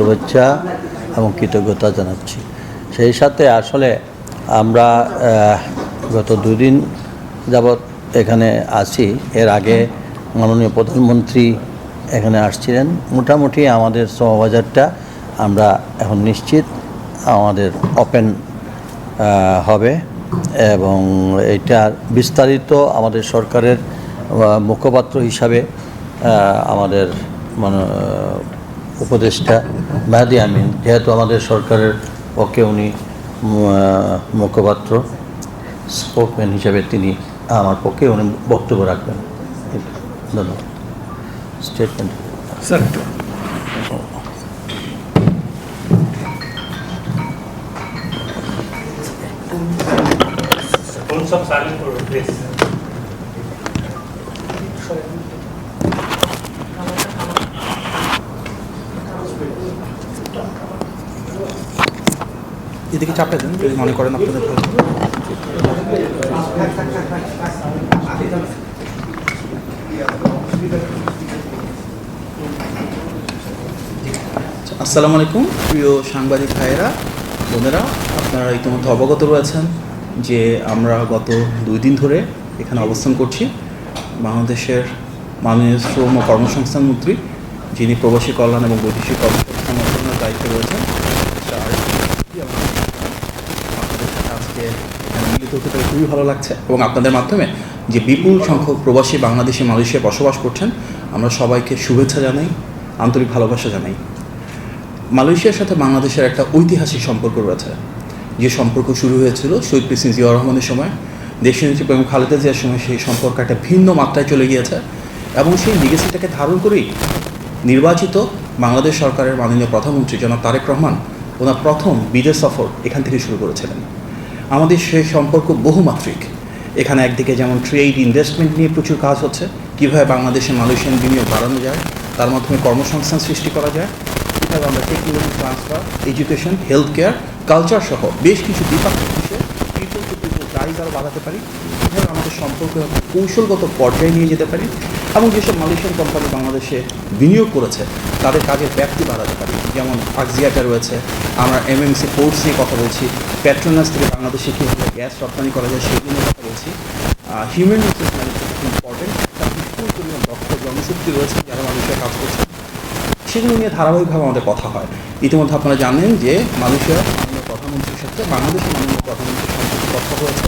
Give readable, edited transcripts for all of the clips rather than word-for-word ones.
শুভেচ্ছা এবং কৃতজ্ঞতা জানাচ্ছি। সেই সাথে আসলে আমরা গত 2 দিন যাবৎ এখানে আছি। এর আগে মাননীয় প্রধানমন্ত্রী এখানে আসছিলেন। মোটামুটি আমাদের শ্রমবাজারটা আমরা এখন নিশ্চিত আমাদের ওপেন হবে এবং এইটার বিস্তারিত আমাদের সরকারের মুখপাত্র হিসাবে আমাদের উপদেষ্টা মেহেদী আমিন, যেহেতু আমাদের সরকারের পক্ষে উনি মুখপাত্র স্পোকম্যান হিসাবে তিনি আমার পক্ষে উনি বক্তব্য রাখবেন। ধন্যবাদ। স্টেটমেন্ট স্যার, सब साइलेंट करो प्लीज। এদিকে চাপে দেন যদি মনে করেন আপনাদের ভালো। আসসালামু আলাইকুম প্রিয় সাংবাদিক ভাইয়েরা, বোনেরা, আপনারা ইতিমধ্যে অবগত রয়েছেন যে আমরা গত 2 দিন ধরে এখানে অবস্থান করছি। বাংলাদেশের মাননীয় শ্রম ও কর্মসংস্থান মন্ত্রী, যিনি প্রবাসী কল্যাণ এবং বৈদেশিক কর্মসংস্থান মন্ত্রণালয়ের দায়িত্বে রয়েছেন, আপনাদের সাথে আজকে এখানে মিলিত হতে পেরে খুবই ভালো লাগছে এবং আপনাদের মাধ্যমে যে বিপুল সংখ্যক প্রবাসী বাংলাদেশি মালয়েশিয়ায় বসবাস করছেন, আমরা সবাইকে শুভেচ্ছা জানাই, আন্তরিক ভালোবাসা জানাই। মালয়েশিয়ার সাথে বাংলাদেশের একটা ঐতিহাসিক সম্পর্ক রয়েছে, যে সম্পর্ক শুরু হয়েছিল শহীদ প্রেসিডেন্ট জিয়াউর রহমানের সময়, দেশনেত্রী বেগম খালেদা জিয়ার সময় সেই সম্পর্ক একটা ভিন্ন মাত্রায় চলে গিয়েছে এবং সেই লিগেসিটাকে ধারণ করেই নির্বাচিত বাংলাদেশ সরকারের মাননীয় প্রধানমন্ত্রী জনাব তারেক রহমান ওনার প্রথম বিদেশ সফর এখান থেকে শুরু করেছিলেন। আমাদের সেই সম্পর্ক বহুমাত্রিক। এখানে একদিকে যেমন ট্রেড ইনভেস্টমেন্ট নিয়ে প্রচুর কাজ হচ্ছে, কীভাবে বাংলাদেশে মালয়েশিয়ান বিনিয়োগ বাড়ানো যায়, তার মাধ্যমে কর্মসংস্থান সৃষ্টি করা যায়, কীভাবে আমরা technology transfer, education, health care, culture সহ বেশ কিছু দ্বিপাক্ষিক বিষয়ে পিপল টু পিপল টাইজ আরও বাড়াতে পারি, কীভাবে আমাদের সম্পর্ক কৌশলগত পর্যায়ে নিয়ে যেতে পারি এবং যেসব মালয়েশিয়ান কোম্পানি বাংলাদেশে বিনিয়োগ করেছে তাদের কাজের ব্যাপ্তি বাড়াতে পারি। যেমন আকজিয়াটা রয়েছে, আমরা এমএমসি পোর্টস নিয়ে কথা বলছি, পেট্রোনাস থেকে বাংলাদেশে কীভাবে গ্যাস রপ্তানি করা যায় সেগুলো নিয়ে কথা বলছি। হিউম্যান রিসোর্স ম্যানেজমেন্ট খুব ইম্পর্টেন্ট, তার বিপুল পরিমাণ দক্ষ জনশক্তি রয়েছে যারা মালয়েশিয়ায় কাজ করছে, সেগুলো নিয়ে ধারাবাহিকভাবে আমাদের কথা হয়। ইতিমধ্যে আপনারা জানেন যে মালয়েশিয়ার মাননীয় প্রধানমন্ত্রীর সাথে বাংলাদেশের মাননীয় প্রধানমন্ত্রীর সম্পর্কে কথা হয়েছে,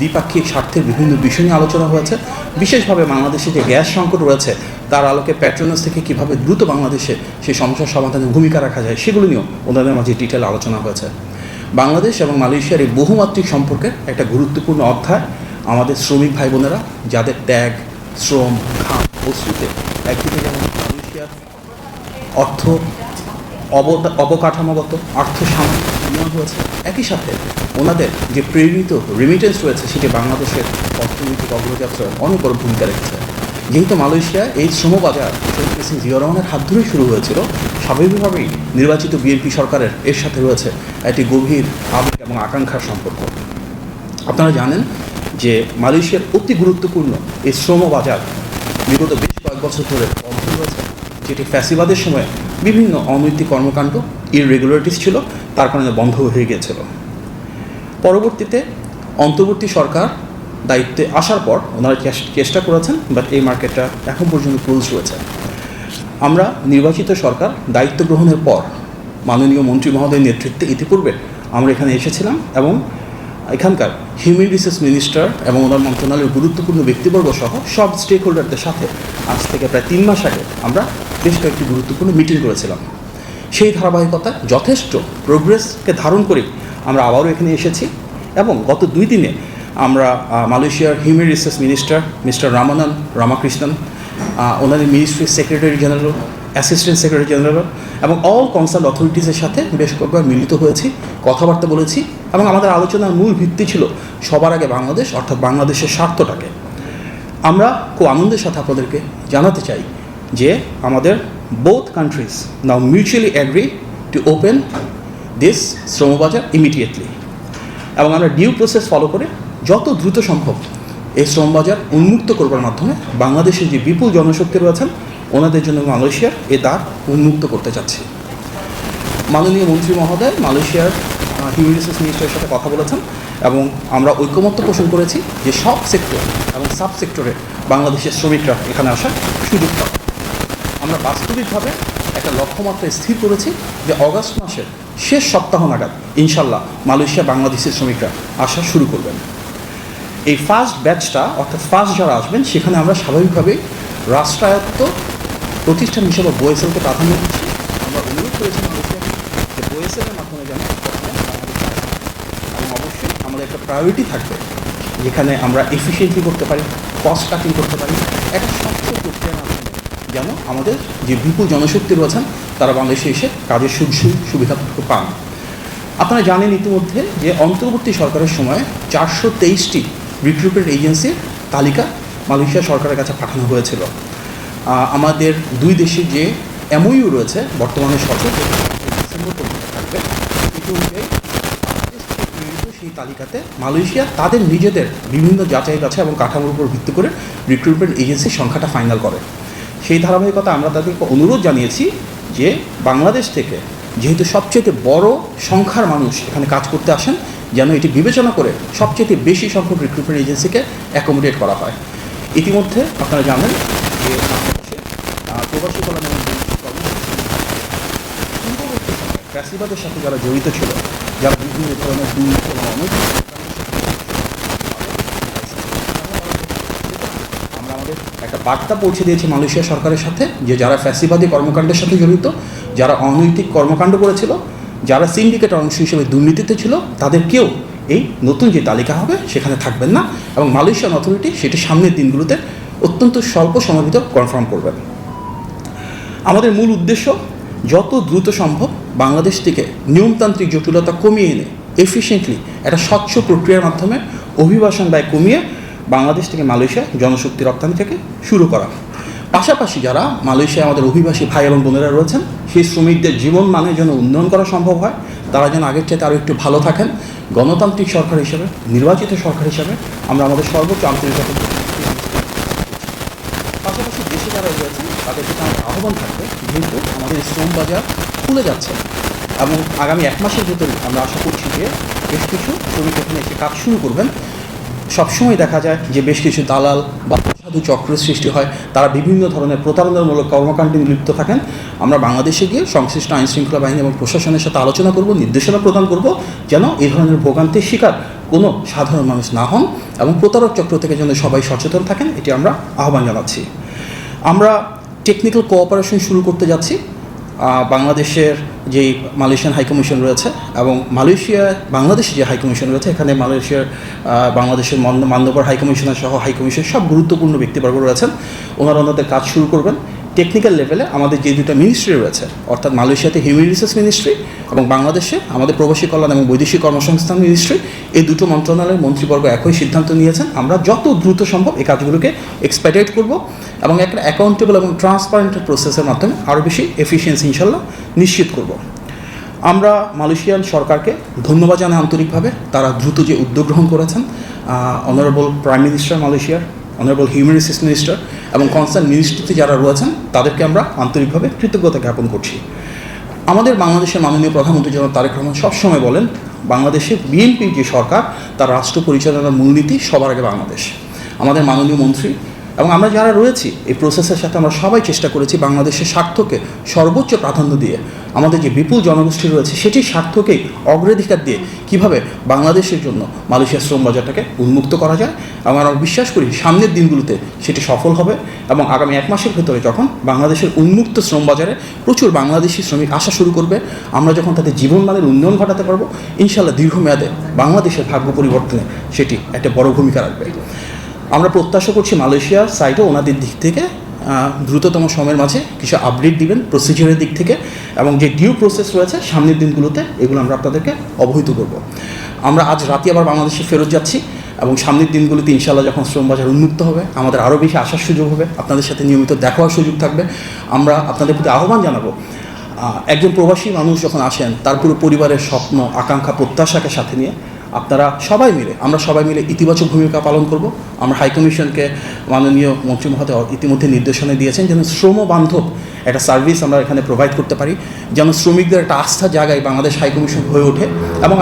দ্বিপাক্ষিক স্বার্থের বিভিন্ন বিষয় নিয়ে আলোচনা হয়েছে। বিশেষভাবে বাংলাদেশে যে গ্যাস সংকট রয়েছে তার আলোকে পেট্রোনাস থেকে কীভাবে দ্রুত বাংলাদেশে সেই সমস্যার সমাধানে ভূমিকা রাখা যায় সেগুলো নিয়েও ওনাদের মাঝে ডিটেল আলোচনা হয়েছে। বাংলাদেশ এবং মালয়েশিয়ার এই বহুমাত্রিক সম্পর্কের একটা গুরুত্বপূর্ণ অধ্যায় আমাদের শ্রমিক ভাই বোনেরা, যাদের ত্যাগ, শ্রম, ঘাম, অশ্রুতে একদিকে যেমন মালয়েশিয়ার অর্থ অবকাঠামোগত সামাজিক উন্নয়ন হয়েছে, একই সাথে ওনাদের যে প্রেরিত রেমিটেন্স রয়েছে সেটি বাংলাদেশের অর্থনৈতিক অগ্রযাত্রায় অনেক বড় ভূমিকা রেখেছে। যেহেতু মালয়েশিয়ায় এই শ্রমবাজার শহীদ প্রেসিডেন্ট জিয়াউর রহমানের হাত ধরেই শুরু হয়েছিল, স্বাভাবিকভাবেই নির্বাচিত বিএনপি সরকারের এর সাথে রয়েছে একটি গভীর আবেগ এবং আকাঙ্ক্ষার সম্পর্ক। আপনারা জানেন যে মালয়েশিয়ার অতি গুরুত্বপূর্ণ এই শ্রমবাজার বিগত বেশ কয়েক বছর ধরে বন্ধ রয়েছে, যেটি ফ্যাসিবাদের সময় বিভিন্ন অনৈতিক কর্মকাণ্ড, ইররেগুলারিটিস ছিল, তার কারণে বন্ধ হয়ে গিয়েছিল। পরবর্তীতে অন্তর্বর্তী সরকার দায়িত্বে আসার পর ওনারা চেষ্টা করেছেন, বাট এই মার্কেটটা এখন পর্যন্ত ক্লোজ রয়েছে। আমরা নির্বাচিত সরকার দায়িত্ব গ্রহণের পর মাননীয় মন্ত্রী মহোদয়ের নেতৃত্বে ইতিপূর্বে আমরা এখানে এসেছিলাম এবং এখানকার হিউম্যান রিসোর্স মিনিস্টার এবং ওনার মন্ত্রণালয়ের গুরুত্বপূর্ণ ব্যক্তিবর্গ সহ সব স্টেক হোল্ডারদের সাথে আজ থেকে প্রায় 3 মাস আগে আমরা বেশ কয়েকটি গুরুত্বপূর্ণ মিটিং করেছিলাম। সেই ধারাবাহিকতায় যথেষ্ট প্রোগ্রেসকে ধারণ করে আমরা আবারও এখানে এসেছি এবং গত 2 দিনে আমরা মালয়েশিয়ার human resource minister mister Ramanan Ramakrishnan, ওনাদের মিনিস্ট্রির secretary general, assistant secretary general এবং অল কনসার্ন অথরিটিসের সাথে বেশ কয়েকবার মিলিত হয়েছি, কথাবার্তা বলেছি এবং আমাদের আলোচনার মূল ভিত্তি ছিল সবার আগে বাংলাদেশ, অর্থাৎ বাংলাদেশের স্বার্থটাকে। আমরা খুব আনন্দের সাথে আপনাদেরকে জানাতে চাই যে আমাদের both countries now mutually agree to open this শ্রমবাজার immediately এবং আমরা ডিউ প্রসেস ফলো করে যত দ্রুত সম্ভব এই শ্রমবাজার উন্মুক্ত করবার মাধ্যমে বাংলাদেশের যে বিপুল জনশক্তি রয়েছেন ওনাদের জন্য মালয়েশিয়ার এ দ্বার উন্মুক্ত করতে চাচ্ছি। মাননীয় মন্ত্রী মহোদয় মালয়েশিয়ার হিউম্যান রিসোর্স মিনিস্টারের সাথে কথা বলেছেন এবং আমরা ঐকমত্য পোষণ করেছি যে সব সেক্টর এবং সাব সেক্টরে বাংলাদেশের শ্রমিকরা এখানে আসার সুযোগ পাবে। আমরা বাস্তবিকভাবে একটা লক্ষ্যমাত্রা স্থির করেছি যে অগাস্ট মাসের শেষ সপ্তাহ নাগাদ ইনশাল্লাহ মালয়েশিয়া বাংলাদেশের শ্রমিকরা আসা শুরু করবেন। এই ফার্স্ট ব্যাচটা অর্থাৎ ফার্স্ট যারা আসবেন সেখানে আমরা স্বাভাবিকভাবেই রাষ্ট্রায়ত্ত প্রতিষ্ঠান হিসেবে বোয়েসেলকে প্রাধান্য দিচ্ছি। আমরা অনুরোধ করেছি মালয়েশিয়াকে যে বোয়েসেলের মাধ্যমে যেন এবং অবশ্যই আমাদের একটা প্রায়োরিটি থাকবে যেখানে আমরা এফিসিয়েন্টলি করতে পারি, কস্ট কাটিং করতে পারি, একটা স্বচ্ছ প্রক্রিয়ার মাধ্যমে যেন আমাদের যে বিপুল জনশক্তি রয়েছেন তারা বাংলাদেশে এসে কাজের সুবিধাটুকু পান। আপনারা জানেন ইতিমধ্যে যে অন্তর্বর্তী সরকারের সময় 423টি রিক্রুটমেন্ট এজেন্সির তালিকা মালয়েশিয়া সরকারের কাছে পাঠানো হয়েছিল। আমাদের দুই দেশের যে এমওইউ রয়েছে বর্তমানে সচল ডিসেম্বর পর্যন্ত থাকবে, এটি অনুযায়ী সেই তালিকাতে মালয়েশিয়া তাদের নিজেদের বিভিন্ন যাচাই বাছাই এবং কাঠামোর উপর ভিত্তি করে রিক্রুটমেন্ট এজেন্সির সংখ্যাটা ফাইনাল করে। সেই ধারাবাহিকতা আমরা তাদেরকে অনুরোধ জানিয়েছি যে বাংলাদেশ থেকে যেহেতু সবচেয়ে বড় সংখ্যার মানুষ এখানে কাজ করতে আসেন, যেন এটি বিবেচনা করে সবচেয়ে বেশি সংখ্যক রিক্রুটমেন্ট এজেন্সিকে অ্যাকোমোডেট করা হয়। ইতিমধ্যে আপনারা জানেন যে বাংলাদেশে প্রবাসী কল্যাণ এবং পূর্ববর্তী সময়ে ফ্যাসিবাদের সাথে যারা জড়িত ছিল, যারা বিভিন্ন ধরনের দুর্নীতি এবং অনৈতিক আমরা আমাদের একটা বার্তা পৌঁছে দিয়েছি মালয়েশিয়া সরকারের সাথে যে যারা ফ্যাসিবাদী কর্মকাণ্ডের সাথে জড়িত, যারা অনৈতিক কর্মকাণ্ড করেছিল, যারা সিন্ডিকেটের অংশ হিসেবে দুর্নীতিতে ছিল, তাদের কেউ এই নতুন যে তালিকা হবে সেখানে থাকবেন না এবং মালয়েশিয়ান অথরিটি সেটি সামনের দিনগুলোতে অত্যন্ত স্বল্প সময়ের ভিতর কনফার্ম করবেন। আমাদের মূল উদ্দেশ্য যত দ্রুত সম্ভব বাংলাদেশ থেকে নিয়মতান্ত্রিক জটিলতা কমিয়ে এনে এফিশিয়েন্টলি একটা স্বচ্ছ প্রক্রিয়ার মাধ্যমে অভিবাসন ব্যয় কমিয়ে বাংলাদেশ থেকে মালয়েশিয়া জনশক্তি রপ্তানি থেকে শুরু করা। পাশাপাশি যারা মালয়েশিয়ায় আমাদের অভিবাসী ভাই এবং বোনেরা রয়েছেন সেই শ্রমিকদের জীবন মানের জন্য উন্নয়ন করা সম্ভব হয়, তারা যেন আগের চাইতে আরও একটু ভালো থাকেন। গণতান্ত্রিক সরকার হিসেবে, নির্বাচিত সরকার হিসেবে আমরা আমাদের সর্বোচ্চ আন্তরিকতা পাশাপাশি দেশে যারা রয়েছেন তাদেরকে আমাদের আহ্বান থাকবে, যেহেতু আমাদের শ্রম বাজার খুলে যাচ্ছে এবং আগামী 1 মাসের ভিতরে আমরা আশা করছি যে বেশ কিছু শ্রমিক এখানে এসে কাজ শুরু করবেন। সবসময় দেখা যায় যে বেশ কিছু দালাল বা সাধু চক্রের সৃষ্টি হয়, তারা বিভিন্ন ধরনের প্রতারণামূলক কর্মকাণ্ডে লিপ্ত থাকেন। আমরা বাংলাদেশে গিয়ে সংশ্লিষ্ট আইনশৃঙ্খলা বাহিনী এবং প্রশাসনের সাথে আলোচনা করব, নির্দেশনা প্রদান করব যেন এই ধরনের ভোগান্তির শিকার কোনো সাধারণ মানুষ না হন এবং প্রতারক চক্র থেকে যেন সবাই সচেতন থাকেন, এটি আমরা আহ্বান জানাচ্ছি। আমরা টেকনিক্যাল কোঅপারেশন শুরু করতে যাচ্ছি। বাংলাদেশের যেই মালয়েশিয়ান হাইকমিশন রয়েছে এবং বাংলাদেশে যে হাইকমিশন রয়েছে, এখানে বাংলাদেশের মান্যবর হাইকমিশনার সহ হাইকমিশন সব গুরুত্বপূর্ণ ব্যক্তিবর্গ রয়েছেন। ওনাদের কাজ শুরু করবেন। টেকনিক্যাল লেভেলে আমাদের যে দুটো মিনিস্ট্রি রয়েছে, অর্থাৎ মালয়েশিয়াতে হিউম্যান রিসোর্স মিনিস্ট্রি এবং বাংলাদেশে আমাদের প্রবাসী কল্যাণ এবং বৈদেশিক কর্মসংস্থান মিনিস্ট্রি, এই দুটো মন্ত্রণালয়ের মন্ত্রীবর্গ একই সিদ্ধান্ত নিয়েছেন। আমরা যত দ্রুত সম্ভব এই কাজগুলোকে এক্সপেডিট করব এবং একটা অ্যাকাউন্টেবল এবং ট্রান্সপারেন্ট প্রসেসের মাধ্যমে আরও বেশি এফিসিয়েন্সি ইনশাল্লাহ নিশ্চিত করব। আমরা মালয়েশিয়ান সরকারকে ধন্যবাদ জানাই আন্তরিকভাবে, তারা দ্রুত যে উদ্যোগ গ্রহণ করেছেন। অনারেবল প্রাইম মিনিস্টার মালয়েশিয়ার, অনারেবল হিউম্যান রিসোর্স মিনিস্টার এবং কনসার্ন মিনিস্ট্রিতে যারা রয়েছেন তাদেরকে আমরা আন্তরিকভাবে কৃতজ্ঞতা জ্ঞাপন করছি। আমাদের বাংলাদেশের মাননীয় প্রধানমন্ত্রী জনাব তারেক রহমান সবসময় বলেন, বাংলাদেশের বিএনপির যে সরকার তার রাষ্ট্র পরিচালনার মূলনীতি সবার আগে বাংলাদেশ। আমাদের মাননীয় মন্ত্রী এবং আমরা যারা রয়েছি এই প্রসেসের সাথে আমরা সবাই চেষ্টা করেছি বাংলাদেশের স্বার্থকে সর্বোচ্চ প্রাধান্য দিয়ে, আমাদের যে বিপুল জনগোষ্ঠী রয়েছে সেটির স্বার্থকেই অগ্রাধিকার দিয়ে কীভাবে বাংলাদেশের জন্য মালয়েশিয়ার শ্রম বাজারটাকে উন্মুক্ত করা যায়। এবং আমরা বিশ্বাস করি সামনের দিনগুলোতে সেটি সফল হবে এবং আগামী 1 মাসের ভেতরে যখন বাংলাদেশের উন্মুক্ত শ্রম বাজারে প্রচুর বাংলাদেশি শ্রমিক আসা শুরু করবে, আমরা যখন তাদের জীবনমানের উন্নয়ন ঘটাতে পারবো, ইনশাল্লাহ দীর্ঘমেয়াদে বাংলাদেশের ভাগ্য পরিবর্তনে সেটি একটা বড় ভূমিকা রাখবে। আমরা প্রত্যাশা করছি মালয়েশিয়ার সাইডে ওনাদের দিক থেকে দ্রুততম সময়ের মাঝে কিছু আপডেট দিবেন প্রসিজারের দিক থেকে এবং যে ডিউ প্রসেস রয়েছে সামনের দিনগুলোতে এগুলো আমরা আপনাদেরকে অবহিত করব। আমরা আজ রাতে আবার বাংলাদেশে ফেরত যাচ্ছি এবং সামনের দিনগুলোতে ইনশাল্লাহ যখন শ্রম বাজার উন্মুক্ত হবে আমাদের আরও বেশি আসার সুযোগ হবে, আপনাদের সাথে নিয়মিত দেখা হওয়ার সুযোগ থাকবে। আমরা আপনাদের প্রতি আহ্বান জানাবো, একজন প্রবাসী মানুষ যখন আসেন তার পুরো পরিবারের স্বপ্ন, আকাঙ্ক্ষা, প্রত্যাশাকে সাথে নিয়ে আপনারা সবাই মিলে আমরা সবাই মিলে ইতিবাচক ভূমিকা পালন করব। আমরা হাইকমিশনকে মাননীয় মন্ত্রী মহোদয় ইতিমধ্যে নির্দেশনা দিয়েছেন যেন শ্রম বান্ধব একটা সার্ভিস আমরা এখানে প্রোভাইড করতে পারি, যেন শ্রমিকদের একটা আস্থার জায়গায় বাংলাদেশ হাইকমিশন হয়ে ওঠে এবং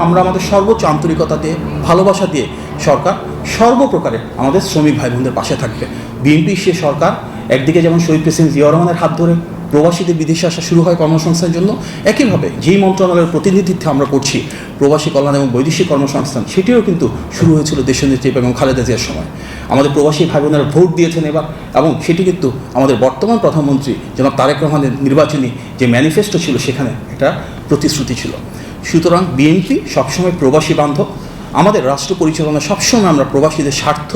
আমরা আমাদের সর্বোচ্চ আন্তরিকতা দিয়ে ভালোবাসা দিয়ে সরকার সর্বপ্রকারে আমাদের শ্রমিক ভাই বোনদের পাশে থাকবে। বিএনপি সে সরকার একদিকে যেমন শহীদ প্রেসিডেন্ট জিয়া রহমানের হাত ধরে প্রবাসীদের বিদেশে আসা শুরু হয় কর্মসংস্থানের জন্য, একইভাবে যেই মন্ত্রণালয়ের প্রতিনিধিত্ব আমরা করছি প্রবাসী কল্যাণ এবং বৈদেশিক কর্মসংস্থান, সেটিও কিন্তু শুরু হয়েছিল দেশনেত্রী এবং খালেদা জিয়ার সময়। আমাদের প্রবাসী ভাই বোনেরা ভোট দিয়েছেন এবার, এবং সেটি কিন্তু আমাদের বর্তমান প্রধানমন্ত্রী জনাব তারেক রহমানের নির্বাচনী যে ম্যানিফেস্টো ছিল সেখানে এটা প্রতিশ্রুতি ছিল। সুতরাং বিএনপি সবসময় প্রবাসী বান্ধব। আমাদের রাষ্ট্র পরিচালনা সবসময় আমরা প্রবাসীদের স্বার্থ,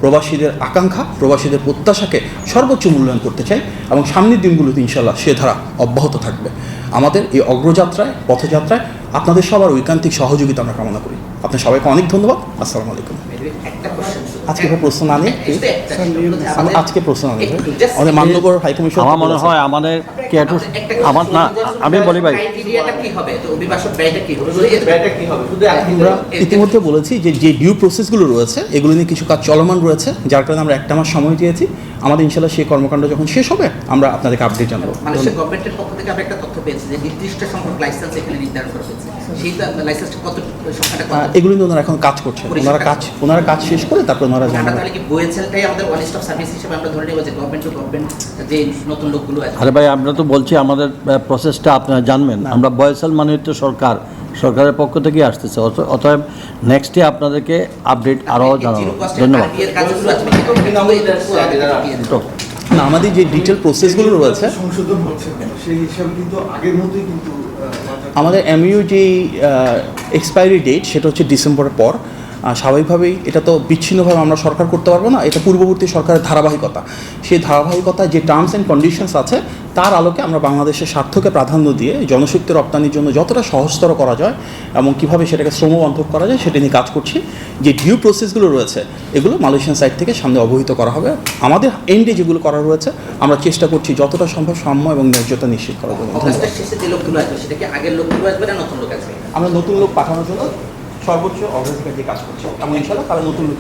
প্রবাসীদের আকাঙ্ক্ষা, প্রবাসীদের প্রত্যাশাকে সর্বোচ্চ মূল্যায়ন করতে চাই এবং সামনের দিনগুলোতে ইনশাল্লাহ সে ধারা অব্যাহত থাকবে। আমাদের এই অগ্রযাত্রায় পথযাত্রায় আপনাদের সবার ঐকান্তিক সহযোগিতা আমরা কামনা করি। আপনার সবাইকে অনেক ধন্যবাদ। আসসালামু আলাইকুম। আজকে প্রশ্ন না নিয়ে আমি আজকে প্রশ্ন না নিয়ে আমাদের মান্যবর হাইকমিশন আমার মনে হয় আমাদের কি একটু আমার না আমি বলি ভাই আমরা ইতিমধ্যে বলেছি যে যে ডিউ প্রসেসগুলো রয়েছে এগুলো নিয়ে কিছু কাজ চলমান রয়েছে, যার কারণে আমরা একটা মাস সময় দিয়েছি। আমাদের ইনশাল্লাহ সেই কর্মকাণ্ড যখন শেষ হবে আমরা আপনাদেরকে আপডেট জানাবো। মালয়েশিয়া গভর্নমেন্টের পক্ষ থেকে আমরা একটা তথ্য পেয়েছি যে নির্দিষ্ট সংখ্যক লাইসেন্স এখানে নির্ধারণ করা হয়েছে। সেই লাইসেন্সটা কত সংখ্যাটা কত? এগুলো নিয়ে ওনারা এখন কাজ করছেন, ওনারা কাজ শেষ করে তারপর ওনারা আমরা জানাবেন। তাহলে কি বোয়েলটাই আমাদের ওয়ান স্টপ সার্ভিস হিসেবে আমরা ধরে নেব যে গভর্নমেন্ট টু গভর্নমেন্ট যে নতুন লোকগুলো আছে? আরে ভাই আমরা তো বলছি আমাদের প্রসেসটা আপনারা জানবেন, আমরা বয়সাল মানে তো সরকারের পক্ষ থেকেই আসতেছে, অতএব নেক্সটে আপনাদেরকে আপডেট আরও জানাবো। ধন্যবাদ। তো না, আমাদের যে ডিটেল প্রসেসগুলো রয়েছে সংশোধন হচ্ছে সেই হিসাবে কিন্তু আগের মতোই কিন্তু আমাদের এমইউ যে এক্সপায়ারি ডেট সেটা হচ্ছে ডিসেম্বরের পর। স্বাভাবিকভাবেই এটা তো বিচ্ছিন্নভাবে আমরা সরকার করতে পারবো না, এটা পূর্ববর্তী সরকারের ধারাবাহিকতা। সেই ধারাবাহিকতায় যে টার্মস অ্যান্ড কন্ডিশনস আছে তার আলোকে আমরা বাংলাদেশের স্বার্থকে প্রাধান্য দিয়ে জনশক্তি রপ্তানির জন্য যতটা সহজতর করা যায় এবং কীভাবে সেটাকে শ্রমবান্ধব করা যায় সেটা নিয়ে কাজ করছি। যে ডিউ প্রসেসগুলো রয়েছে এগুলো মালয়েশিয়ান সাইড থেকে সামনে অবহিত করা হবে। আমাদের এন্ডে যেগুলো করা রয়েছে আমরা চেষ্টা করছি যতটা সম্ভব সাম্য এবং ন্যায্যতা নিশ্চিত করার জন্য। অগাস্টের শেষে যে লোকগুলো আসবে সেটা কি আগের লোকগুলো আসবে না নতুন লোক আসবে? আমরা নতুন লোক পাঠানোর জন্য সর্বোচ্চ অগ্রাধিকার দিয়ে কাজ করছি এবং ইনশাআল্লাহ তারা নতুন লোক